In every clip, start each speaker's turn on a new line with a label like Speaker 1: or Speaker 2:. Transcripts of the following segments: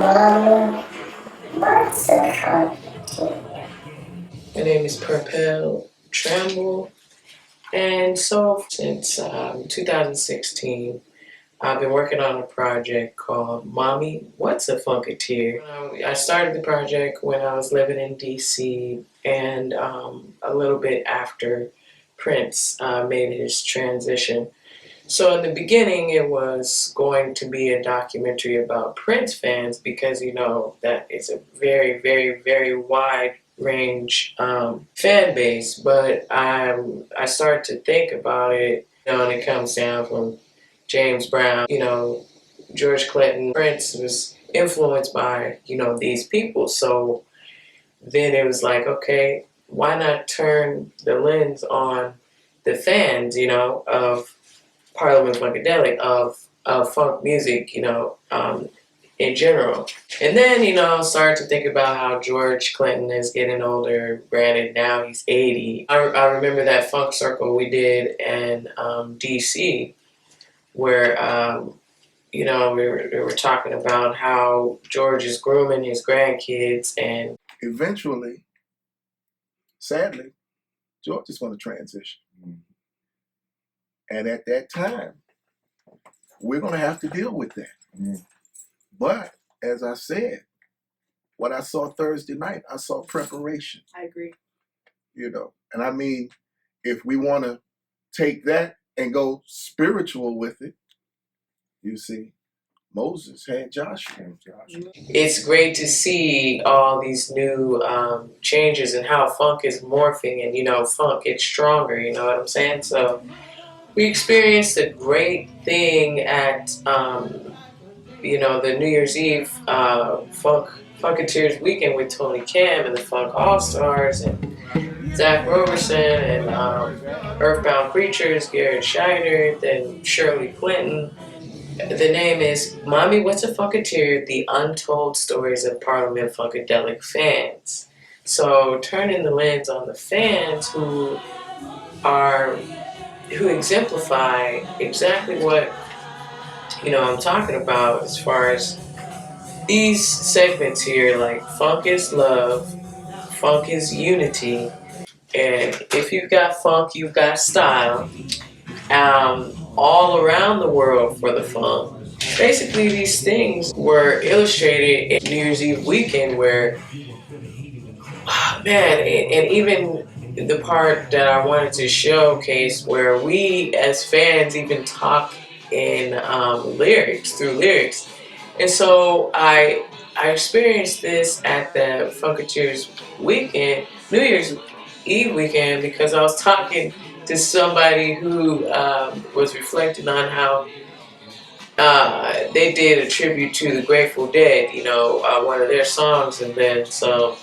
Speaker 1: Mommy, what's a Funkateer?
Speaker 2: My name is Purple and so since 2016, I've been working on a project called Mommy, What's a Funkateer? I started the project when I was living in DC and a little bit after Prince made his transition. So in the beginning, it was going to be a documentary about Prince fans because, you know, that is a very, very, very wide range fan base. But I started to think about it, you know, and it comes down from James Brown, you know, George Clinton. Prince was influenced by, you know, these people. So then it was like, okay, why not turn the lens on the fans, you know, of Parliament-Funkadelic, of funk music, you know, in general. And then, you know, start to think about how George Clinton is getting older. Granted, now he's 80. I remember that funk circle we did in DC where, you know, we were talking about how George is grooming his grandkids, and
Speaker 3: eventually, sadly, George is going to transition. And at that time, we're going to have to deal with that. But as I said, what I saw Thursday night, I saw preparation.
Speaker 4: I agree.
Speaker 3: You know, and I mean, if we want to take that and go spiritual with it, you see, Moses had Joshua.
Speaker 2: it's great to see all these new changes and how funk is morphing, and, you know, funk gets stronger, you know what I'm saying? So we experienced a great thing at, you know, the New Year's Eve Funkateers weekend with Tony Cam and the Funk All-Stars and Zach Roberson and Earthbound Creatures, Garrett Scheider, then Shirley Clinton. The name is Mommy, What's a Funkateer? The Untold Stories of Parliament-Funkadelic Fans. So turning the lens on the fans who exemplify exactly what, you know, I'm talking about as far as these segments here, like funk is love, funk is unity, and if you've got funk, you've got style. All around the world for the funk. Basically, these things were illustrated in New Year's Eve weekend where, man, and even the part that I wanted to showcase where we as fans even talk in through lyrics. And so I experienced this at the Funkateers weekend, New Year's Eve weekend, because I was talking to somebody who was reflecting on how they did a tribute to the Grateful Dead, you know, one of their songs, and then so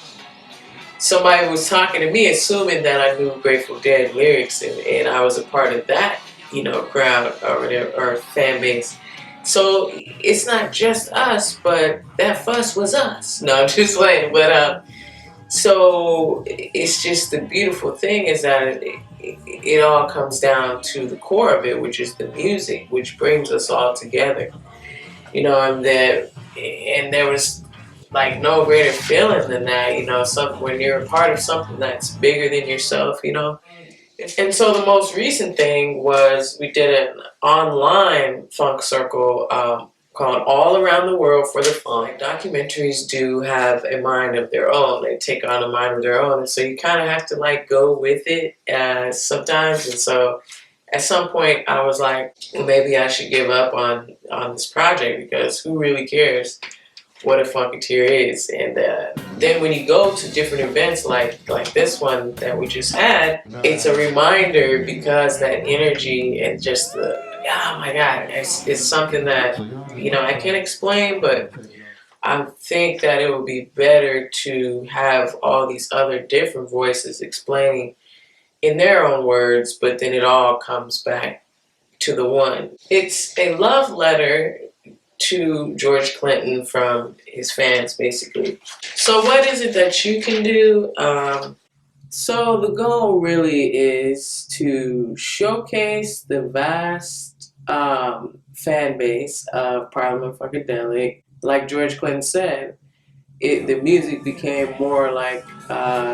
Speaker 2: somebody was talking to me assuming that I knew Grateful Dead lyrics, and I was a part of that, you know, crowd or fan base. So it's not just us, but that fuss was us. No, I'm just playing. But so it's just the beautiful thing is that it all comes down to the core of it, which is the music, which brings us all together. You know, and there was like no greater feeling than that. You know, when you're a part of something that's bigger than yourself. You know, and so the most recent thing was we did an online funk circle called All Around the World for the Funk. Documentaries do have a mind of their own. They take on a mind of their own. And so you kind of have to like go with it sometimes. And so at some point I was like, well, maybe I should give up on this project because who really cares what a Funkateer is? And then when you go to different events like this one that we just had, it's a reminder because that energy and just oh my God, it's something that, you know, I can't explain, but I think that it would be better to have all these other different voices explaining in their own words, but then it all comes back to the one. It's a love letter to George Clinton from his fans, basically. So what is it that you can do? So the goal really is to showcase the vast fan base of Parliament-Funkadelic like George Clinton said, the music became more like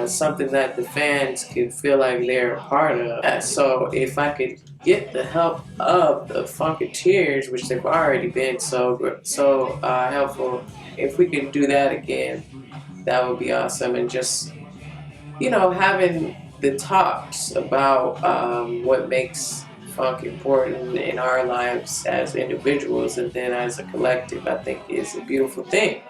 Speaker 2: something that the fans could feel like they're a part of. So if I could get the help of the Funkateers, which they've already been so helpful, if we could do that again, that would be awesome. And just, you know, having the talks about what makes funk important in our lives as individuals and then as a collective, I think is a beautiful thing.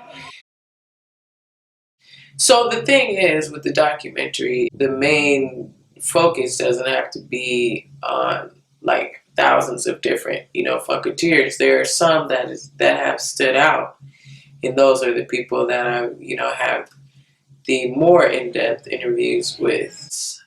Speaker 2: So the thing is, with the documentary, the main focus doesn't have to be on like thousands of different, you know, Funkateers. There are some that have stood out, and those are the people that I, you know, have the more in-depth interviews with.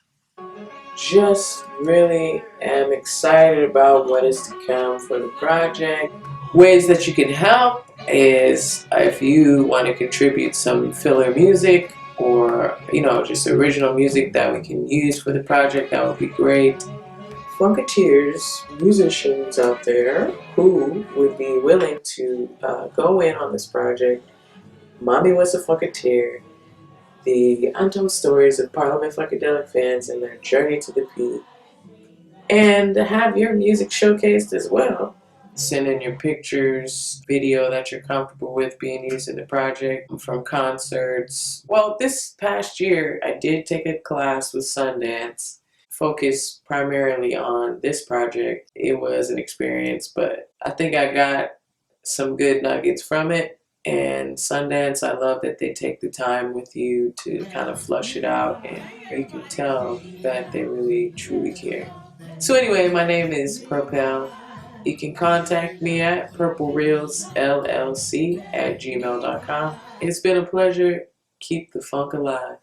Speaker 2: Just really am excited about what is to come for the project. Ways that you can help is if you want to contribute some filler music or, you know, just original music that we can use for the project, that would be great. Funkateers, musicians out there who would be willing to go in on this project. Mommy was a Funkateer. The Untold stories of Parliament-Funkadelic fans and their journey to the peak, and have your music showcased as well. Send in your pictures, video that you're comfortable with being used in the project from concerts. Well, this past year, I did take a class with Sundance, focused primarily on this project. It was an experience, but I think I got some good nuggets from it. And Sundance, I love that they take the time with you to kind of flush it out, and you can tell that they really truly care. So anyway, my name is Purple. You can contact me at purplereelsllc@gmail.com. It's been a pleasure. Keep the funk alive.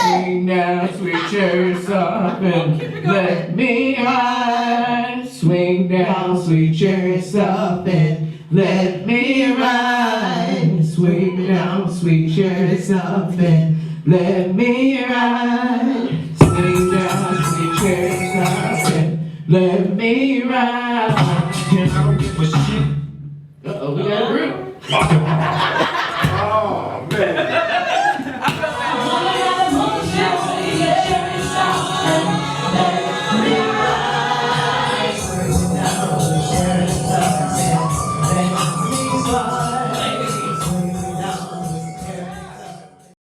Speaker 2: Swing down, sweet cherry something, let me ride. Swing down, sweet cherry something, let me ride. Swing down, sweet cherry something, let me ride. Swing down, sweet cherry something, let me ride. Uh-oh, we got a group. Oh, man.